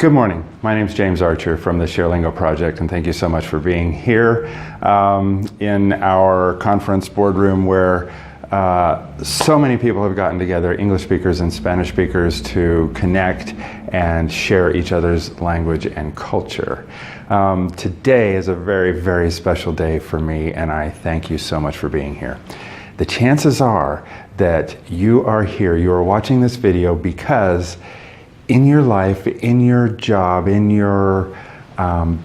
Good morning. My name is James Archer from the ShareLingo project, and thank you so much for being here in our conference boardroom where so many people have gotten together, English speakers and Spanish speakers, to connect and share each other's language and culture. Today is a very, very special day for me, and I thank you so much for being here. The chances are that you are here, you are watching this video because in your life, in your job, in your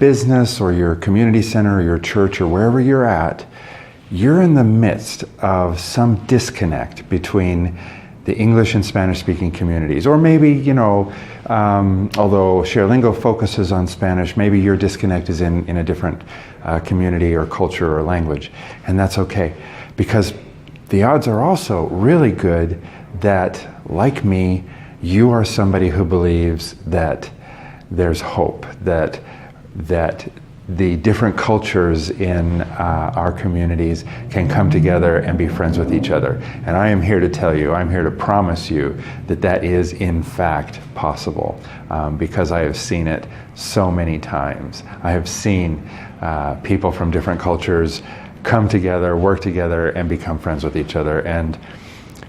business or your community center or your church or wherever you're at, you're in the midst of some disconnect between the English and Spanish speaking communities. Or maybe, you know, although ShareLingo focuses on Spanish, maybe your disconnect is in a different community or culture or language. And that's okay, because the odds are also really good that, like me, you are somebody who believes that there's hope, that the different cultures in our communities can come together and be friends with each other. And I am here to tell you, I'm here to promise you that that is in fact possible, because I have seen it so many times. I have seen people from different cultures come together, work together, and become friends with each other. And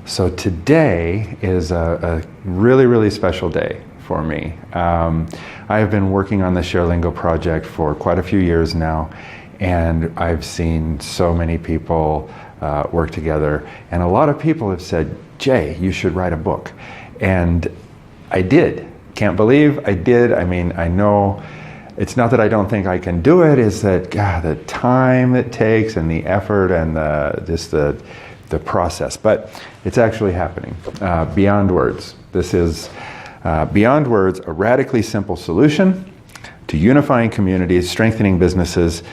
so today is a really, really special day for me. I have been working on the ShareLingo project for quite a few years now, and I've seen so many people work together. And a lot of people have said, Jay, you should write a book. And I did. Can't believe I did. I mean, I know it's not that I don't think I can do it, it's that, God, the time it takes and the effort and the process, but it's actually happening. Beyond Words. This is Beyond Words, a radically simple solution to unifying communities, strengthening businesses,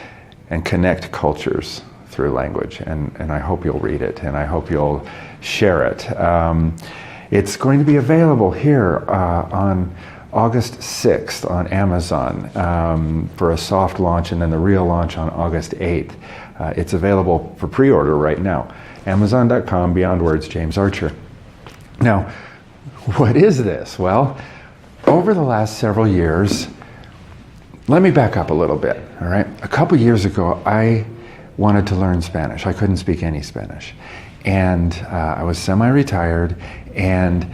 and connect cultures through language. And I hope you'll read it, and I hope you'll share it. It's going to be available here on August 6th on Amazon for a soft launch, and then the real launch on August 8th. It's available for pre-order right now. Amazon.com, Beyond Words, James Archer. Now, what is this? Well, over the last several years, let me back up a little bit, all right? A couple years ago, I wanted to learn Spanish. I couldn't speak any Spanish. And I was semi-retired, and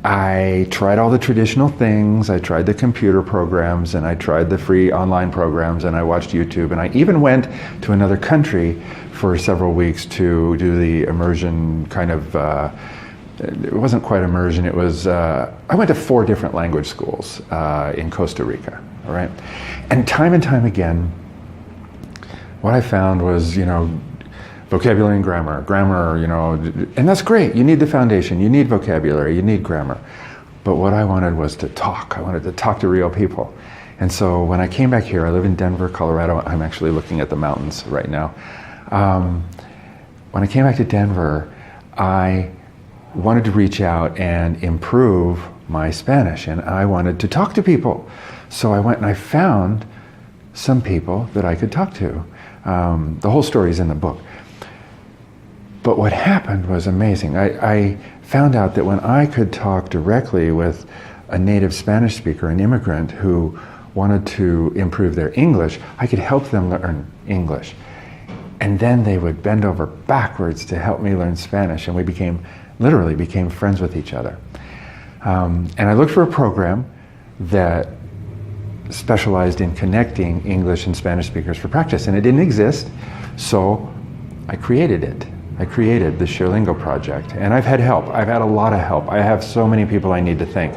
I tried all the traditional things. I tried the computer programs, and I tried the free online programs, and I watched YouTube, and I even went to another country for several weeks to do the immersion kind of, it wasn't quite immersion, it was, I went to 4 different language schools in Costa Rica, all right? And time again, what I found was, you know, vocabulary and grammar, you know, and that's great. You need the foundation, you need vocabulary, you need grammar. But what I wanted was to talk. I wanted to talk to real people. And so when I came back here, I live in Denver, Colorado. I'm actually looking at the mountains right now. When I came back to Denver, I wanted to reach out and improve my Spanish, and I wanted to talk to people. So I went and I found some people that I could talk to. The whole story is in the book. But what happened was amazing. I found out that when I could talk directly with a native Spanish speaker, an immigrant who wanted to improve their English, I could help them learn English. And then they would bend over backwards to help me learn Spanish, and we literally became friends with each other. And I looked for a program that specialized in connecting English and Spanish speakers for practice, and it didn't exist, so I created it. I created the ShareLingo project, and I've had help. I've had a lot of help. I have so many people I need to thank.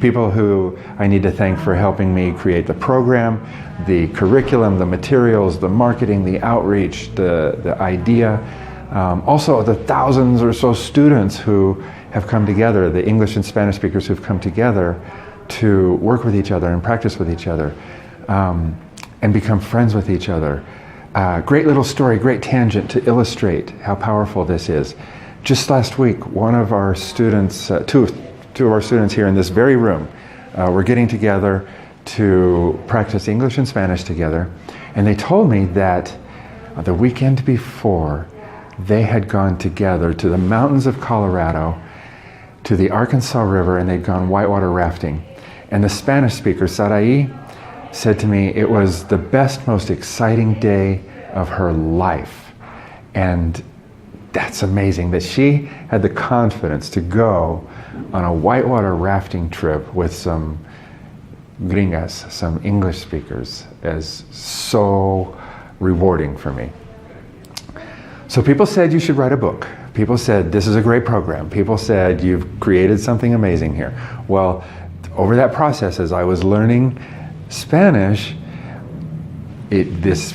People who I need to thank for helping me create the program, the curriculum, the materials, the marketing, the outreach, the idea. Also the thousands or so students who have come together, the English and Spanish speakers who've come together to work with each other and practice with each other, and become friends with each other. Great little story, great tangent to illustrate how powerful this is. Just last week, one of our students, two of our students here in this very room, were getting together to practice English and Spanish together, and they told me that the weekend before, they had gone together to the mountains of Colorado, to the Arkansas River, and they'd gone whitewater rafting. And the Spanish speaker, Sarai, said to me it was the best, most exciting day of her life. And that's amazing that she had the confidence to go on a whitewater rafting trip with some gringas, some English speakers, as so rewarding for me. So people said you should write a book. People said this is a great program. People said you've created something amazing here. Well, over that process, as I was learning Spanish, this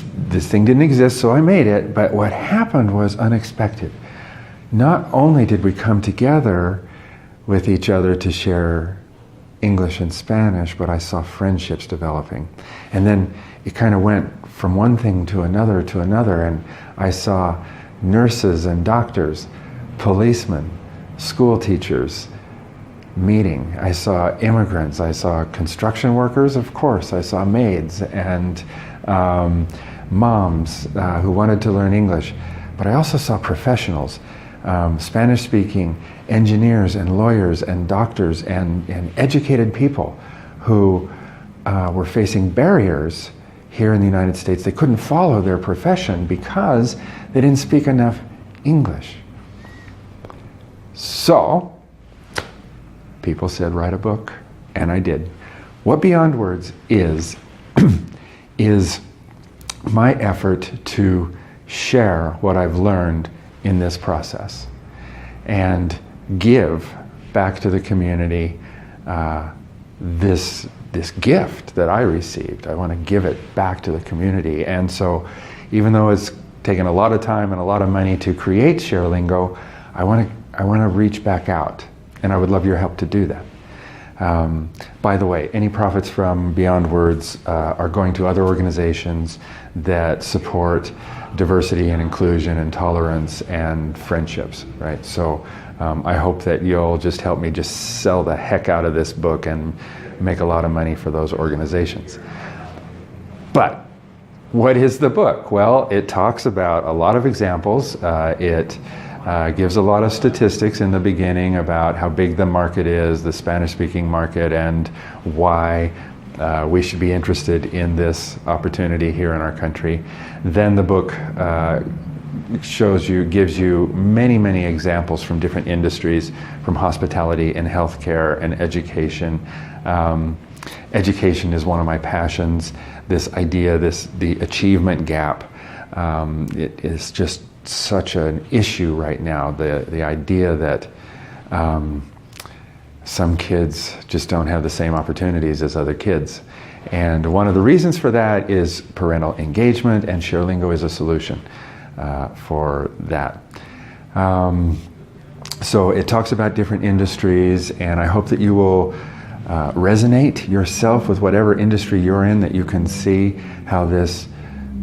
thing didn't exist, so I made it, but what happened was unexpected. Not only did we come together with each other to share English and Spanish, but I saw friendships developing. And then it kind of went from one thing to another, and I saw nurses and doctors, policemen, school teachers meeting. I saw immigrants, I saw construction workers, of course, I saw maids and moms who wanted to learn English. But I also saw professionals, Spanish-speaking engineers and lawyers and doctors and educated people who were facing barriers here in the United States. They couldn't follow their profession because they didn't speak enough English. So, people said, write a book, and I did. What Beyond Words is, is my effort to share what I've learned in this process and give back to the community this gift that I received. I want to give it back to the community. And so even though it's taken a lot of time and a lot of money to create ShareLingo, I want to reach back out, and I would love your help to do that. By the way, any profits from Beyond Words are going to other organizations that support diversity and inclusion and tolerance and friendships, right? So I hope that you'll just help me just sell the heck out of this book and make a lot of money for those organizations. But what is the book? Well, it talks about a lot of examples. It gives a lot of statistics in the beginning about how big the market is, the Spanish-speaking market, and why we should be interested in this opportunity here in our country. Then the book gives you many, many examples from different industries, from hospitality and healthcare and education. Education is one of my passions. This idea, the achievement gap, it is just such an issue right now. The idea that some kids just don't have the same opportunities as other kids. And one of the reasons for that is parental engagement, and ShareLingo is a solution for that. So it talks about different industries, and I hope that you will resonate yourself with whatever industry you're in, that you can see how this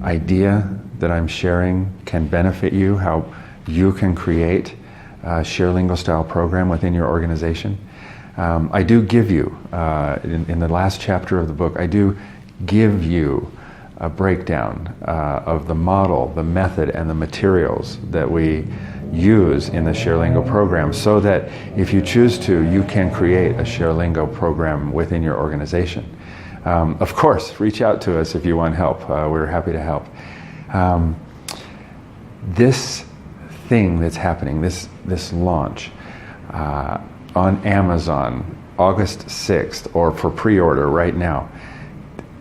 idea that I'm sharing can benefit you, how you can create a ShareLingo style program within your organization. I do give you, in the last chapter of the book, I do give you a breakdown of the model, the method, and the materials that we use in the ShareLingo program, so that if you choose to, you can create a ShareLingo program within your organization. Of course, reach out to us if you want help. We're happy to help. This thing that's happening, this launch on Amazon, August 6th, or for pre-order right now,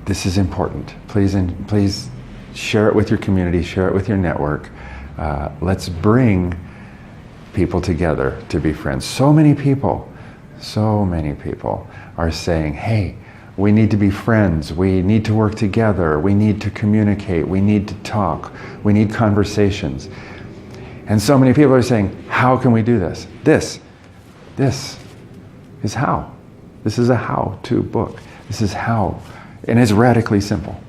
this is important. Please share it with your community, share it with your network. Let's bring people together to be friends. So many people are saying, hey, we need to be friends, we need to work together, we need to communicate, we need to talk, we need conversations. And so many people are saying, how can we do this? This is how. This is a how-to book. This is how, and it's radically simple.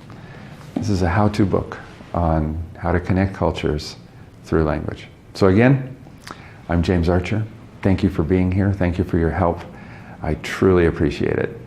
This is a how-to book on how to connect cultures through language. So again, I'm James Archer. Thank you for being here. Thank you for your help. I truly appreciate it.